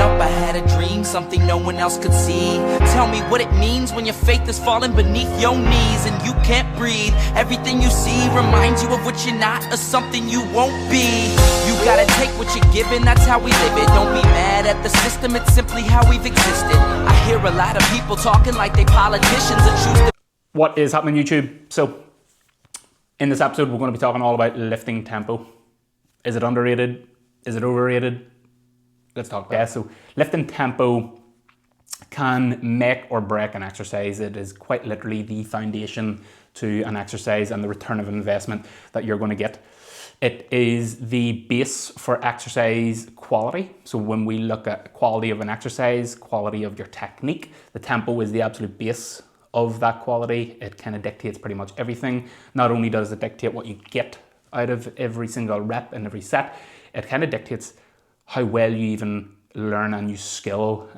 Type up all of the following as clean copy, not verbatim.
up, I had a dream, something no one else could see. Tell me what it means when your faith is falling beneath your knees and you can't breathe. Everything you see reminds you of what you're not or something you won't be. You gotta take what you're given, that's how we live it. Don't be mad at the system, it's simply how we've existed. I hear a lot of people talking like they politicians and choose to... What is happening, YouTube? So in this episode, we're going to be talking all about lifting tempo. Is it underrated? Is it overrated? Let's talk about it. So lifting tempo can make or break an exercise. It is quite literally the foundation to an exercise and the return of investment that you're going to get. It is the base for exercise quality. So when we look at quality of an exercise, quality of your technique, the tempo is the absolute base of that quality. It kind of dictates pretty much everything. Not only does it dictate what you get out of every single rep and every set, it kind of dictates how well you even learn and use skill.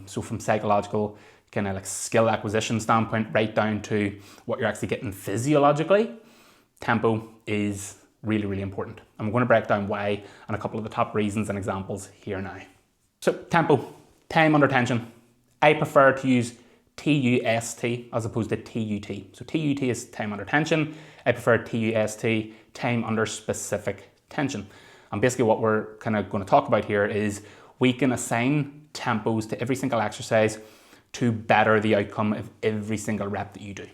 So from psychological kind of like skill acquisition standpoint right down to what you're actually getting physiologically, tempo is really, really important. And we're going to break down why and a couple of the top reasons and examples here now. So tempo, time under tension. I prefer to use TUST as opposed to TUT. So TUT is time under tension. I prefer TUST, time under specific tension. And basically what we're kind of going to talk about here is we can assign tempos to every single exercise to better the outcome of every single rep that you do.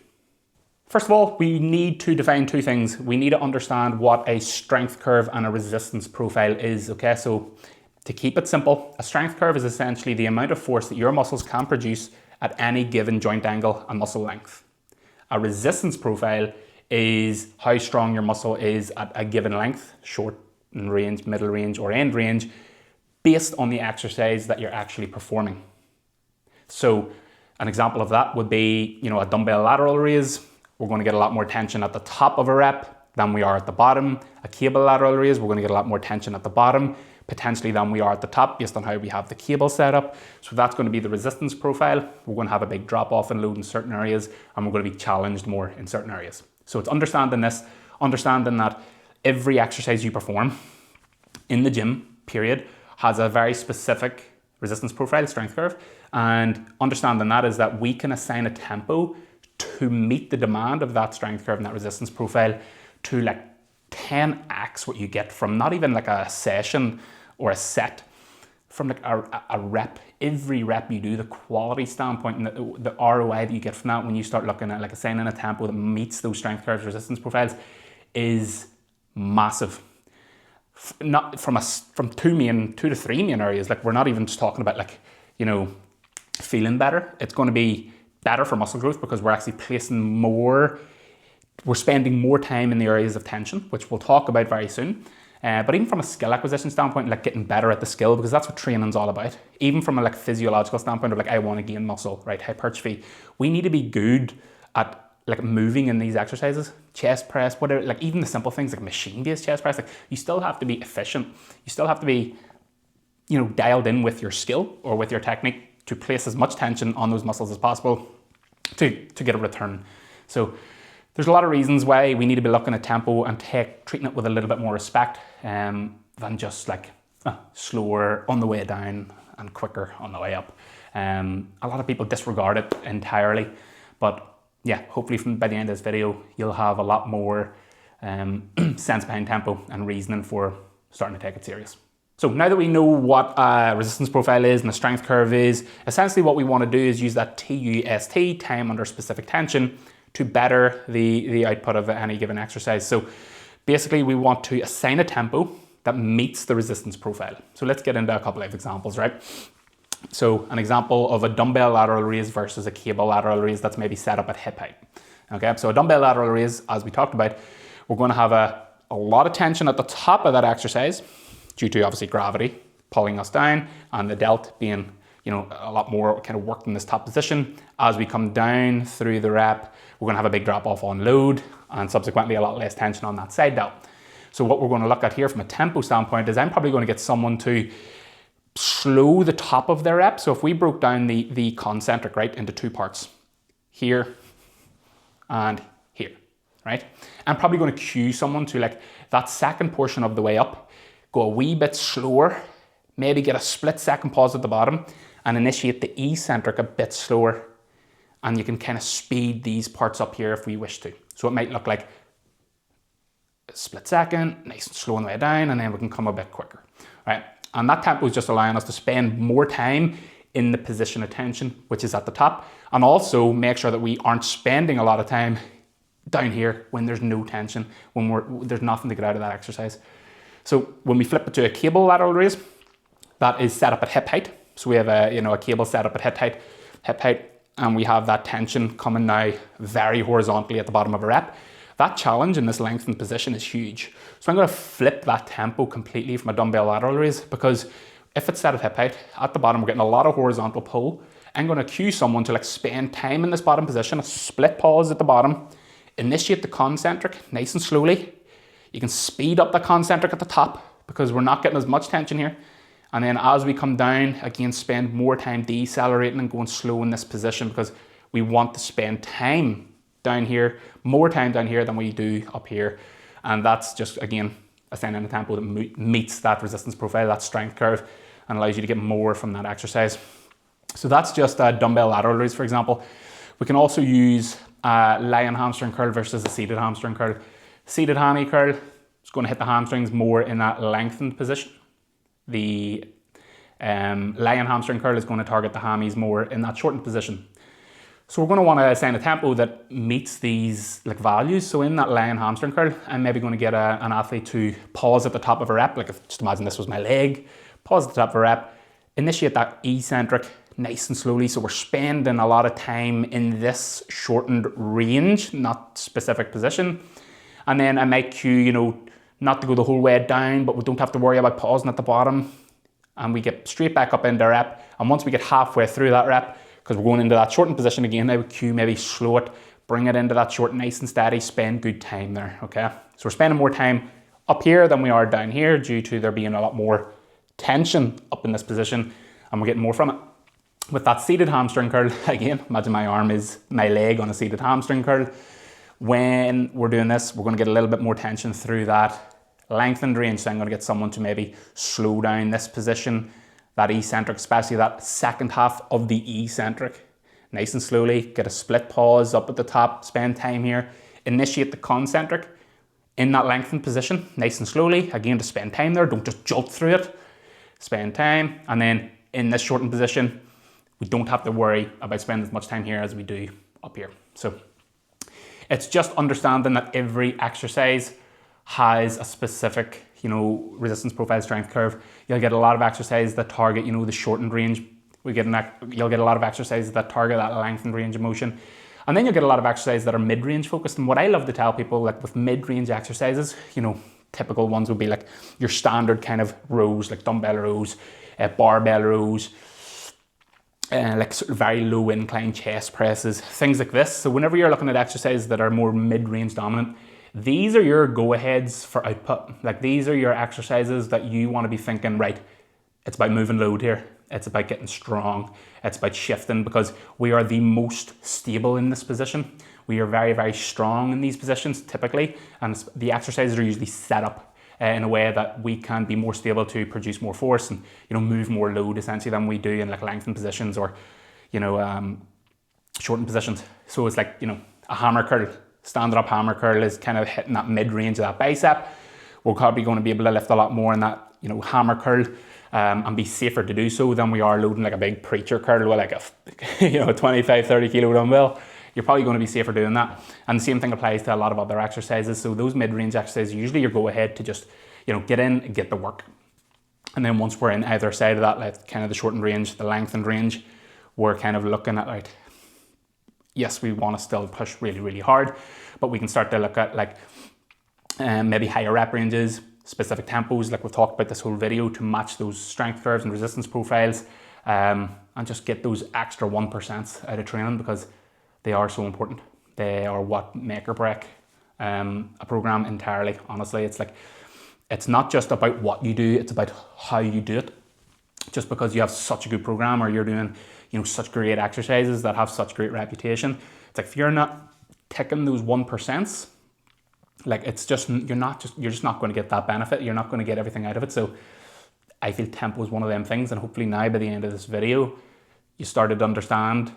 First of all, we need to define two things. We need to understand what a strength curve and a resistance profile is, okay? So to keep it simple, a strength curve is essentially the amount of force that your muscles can produce at any given joint angle and muscle length. A resistance profile is how strong your muscle is at a given length, short range, middle range, or end range, based on the exercise that you're actually performing. So an example of that would be, a dumbbell lateral raise. We're going to get a lot more tension at the top of a rep than we are at the bottom. A cable lateral raise, we're going to get a lot more tension at the bottom, potentially than we are at the top based on how we have the cable set up. So that's going to be the resistance profile. We're going to have a big drop off in load in certain areas and we're going to be challenged more in certain areas. So it's understanding this, understanding that every exercise you perform in the gym, period, has a very specific resistance profile, strength curve. And understanding that is that we can assign a tempo to meet the demand of that strength curve and that resistance profile to like 10x what you get from not even like a session or a set, from like a rep. Every rep you do, the quality standpoint and the ROI that you get from that when you start looking at like assigning a tempo that meets those strength curves, resistance profiles, is massive. Not from two to three main areas. Like we're not even just talking about like, feeling better. It's going to be better for muscle growth because we're actually we're spending more time in the areas of tension, which we'll talk about very soon. But even from a skill acquisition standpoint, like getting better at the skill, because that's what training's all about. Even from a like physiological standpoint of like, I want to gain muscle, right? Hypertrophy. We need to be good at like moving in these exercises, chest press, whatever, like even the simple things like machine-based chest press, like you still have to be efficient. You still have to be, dialed in with your skill or with your technique to place as much tension on those muscles as possible to get a return. So there's a lot of reasons why we need to be looking at tempo and treating it with a little bit more respect than just like slower on the way down and quicker on the way up. A lot of people disregard it entirely, but yeah, hopefully by the end of this video, you'll have a lot more sense behind tempo and reasoning for starting to take it serious. So now that we know what a resistance profile is and a strength curve is, essentially what we want to do is use that TUST, time under specific tension, to better the output of any given exercise. So basically we want to assign a tempo that meets the resistance profile. So let's get into a couple of examples, right? So an example of a dumbbell lateral raise versus a cable lateral raise that's maybe set up at hip height. Okay, so a dumbbell lateral raise, as we talked about, we're going to have a lot of tension at the top of that exercise due to obviously gravity pulling us down and the delt being, a lot more kind of worked in this top position. As we come down through the rep, we're going to have a big drop off on load and subsequently a lot less tension on that side delt. So what we're going to look at here from a tempo standpoint is I'm probably going to get someone to slow the top of their rep. So if we broke down the concentric, right, into two parts, here and here, right? I'm probably going to cue someone to like that second portion of the way up, go a wee bit slower, maybe get a split second pause at the bottom and initiate the eccentric a bit slower. And you can kind of speed these parts up here if we wish to. So it might look like a split second, nice and slow on the way down, and then we can come a bit quicker, right? And that tempo is just allowing us to spend more time in the position of tension, which is at the top, and also make sure that we aren't spending a lot of time down here when there's no tension, when there's nothing to get out of that exercise. So when we flip it to a cable lateral raise, that is set up at hip height. So we have a cable set up at hip height, and we have that tension coming now very horizontally at the bottom of a rep. That challenge in this lengthened position is huge. So I'm going to flip that tempo completely from a dumbbell lateral raise, because if it's set at hip height, at the bottom we're getting a lot of horizontal pull. I'm going to cue someone to spend time in this bottom position, a split pause at the bottom, initiate the concentric nice and slowly. You can speed up the concentric at the top because we're not getting as much tension here. And then as we come down, again, spend more time decelerating and going slow in this position, because we want to spend time down here, more time down here than we do up here. And that's just, again, ascending a tempo that meets that resistance profile, that strength curve, and allows you to get more from that exercise. So that's just a dumbbell lateral raise, for example. We can also use a lying hamstring curl versus a seated hamstring curl. Seated hammy curl is going to hit the hamstrings more in that lengthened position. The lying hamstring curl is going to target the hammies more in that shortened position. So we're going to want to assign a tempo that meets these values. So in that lying hamstring curl, I'm maybe going to get an athlete to pause at the top of a rep. Just imagine this was my leg. Pause at the top of a rep, initiate that eccentric nice and slowly. So we're spending a lot of time in this shortened range, not specific position. And then I might cue, not to go the whole way down, but we don't have to worry about pausing at the bottom. And we get straight back up into rep. And once we get halfway through that rep, because we're going into that shortened position again, I would cue maybe slow it, bring it into that short nice and steady, spend good time there, okay? So we're spending more time up here than we are down here due to there being a lot more tension up in this position, and we're getting more from it. With that seated hamstring curl, again, imagine my arm is my leg on a seated hamstring curl. When we're doing this, we're going to get a little bit more tension through that lengthened range. So I'm going to get someone to maybe slow down this position, that eccentric, especially that second half of the eccentric, nice and slowly, get a split pause up at the top, spend time here, initiate the concentric in that lengthened position, nice and slowly, again to spend time there, don't just jolt through it, spend time, and then in this shortened position, we don't have to worry about spending as much time here as we do up here. So it's just understanding that every exercise has a specific, resistance profile strength curve. You'll get a lot of exercises that target, the shortened range. You'll get a lot of exercises that target that lengthened range of motion. And then you'll get a lot of exercises that are mid-range focused. And what I love to tell people, with mid-range exercises, typical ones would be your standard kind of rows, like dumbbell rows, barbell rows, sort of very low incline chest presses, things like this. So whenever you're looking at exercises that are more mid-range dominant, these are your go-aheads for output. These are your exercises that you want to be thinking, right, it's about moving load here. It's about getting strong. It's about shifting, because we are the most stable in this position. We are very, very strong in these positions typically. And the exercises are usually set up in a way that we can be more stable to produce more force and, move more load essentially than we do in lengthened positions or, shortened positions. So it's a hammer curl. Standing up hammer curl is kind of hitting that mid-range of that bicep. We're probably going to be able to lift a lot more in that, hammer curl and be safer to do so than we are loading a big preacher curl with a 25, 30 kilo dumbbell. You're probably going to be safer doing that. And the same thing applies to a lot of other exercises. So those mid-range exercises, usually your go ahead to just, get in and get the work. And then once we're in either side of that, kind of the shortened range, the lengthened range, we're kind of looking at yes, we want to still push really, really hard, but we can start to look at maybe higher rep ranges, specific tempos, we've talked about this whole video, to match those strength curves and resistance profiles, and just get those extra 1% out of training, because they are so important. They are what make or break a program entirely. Honestly, it's not just about what you do, it's about how you do it. Just because you have such a good program, or you're doing such great exercises that have such great reputation, it's if you're not ticking those 1%, you're just not going to get that benefit. You're not going to get everything out of it. So I feel tempo is one of them things, and hopefully now by the end of this video, you started to understand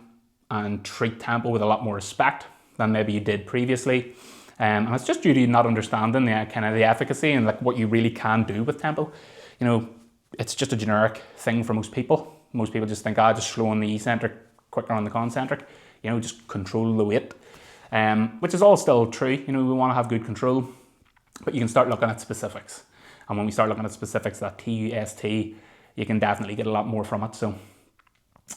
and treat tempo with a lot more respect than maybe you did previously. And it's just due to not understanding the kind of the efficacy and like what you really can do with tempo. You know, it's just a generic thing for most people. Most people just think, just slow on the eccentric, quicker on the concentric. You know, just control the weight, which is all still true. You know, we want to have good control, but you can start looking at specifics. And when we start looking at specifics, that TUST, you can definitely get a lot more from it. So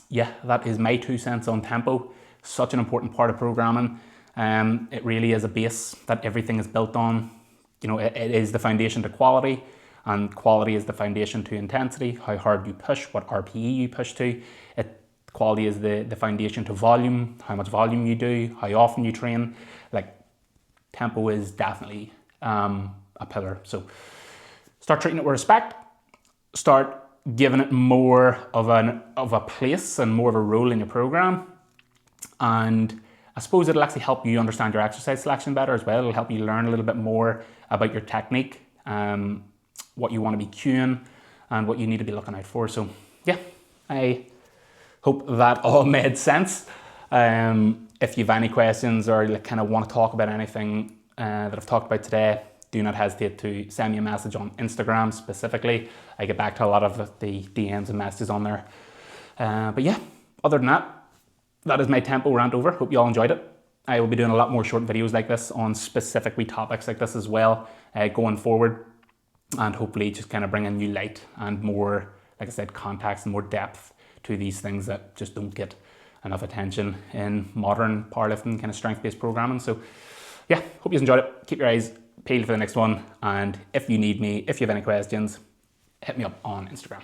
yeah, that is my 2 cents on tempo. Such an important part of programming. It really is a base that everything is built on. You know, it is the foundation to quality, and quality is the foundation to intensity, how hard you push, what RPE you push to. Quality is the foundation to volume, how much volume you do, how often you train. Like, tempo is definitely a pillar. So start treating it with respect, start giving it more of a place and more of a role in your program. And I suppose it'll actually help you understand your exercise selection better as well. It'll help you learn a little bit more about your technique, what you want to be cueing and what you need to be looking out for. So yeah, I hope that all made sense. If you have any questions or like kind of want to talk about anything that I've talked about today, do not hesitate to send me a message on Instagram specifically. I get back to a lot of the DMs and messages on there. But yeah, other than that, that is my tempo rant over. Hope you all enjoyed it. I will be doing a lot more short videos like this on specific wee topics like this as well, going forward, and hopefully just kind of bring a new light and more, like I said, context and more depth to these things that just don't get enough attention in modern powerlifting kind of strength-based programming. So yeah, hope you enjoyed it. Keep your eyes peeled for the next one, and if you need me, if you have any questions, hit me up on Instagram.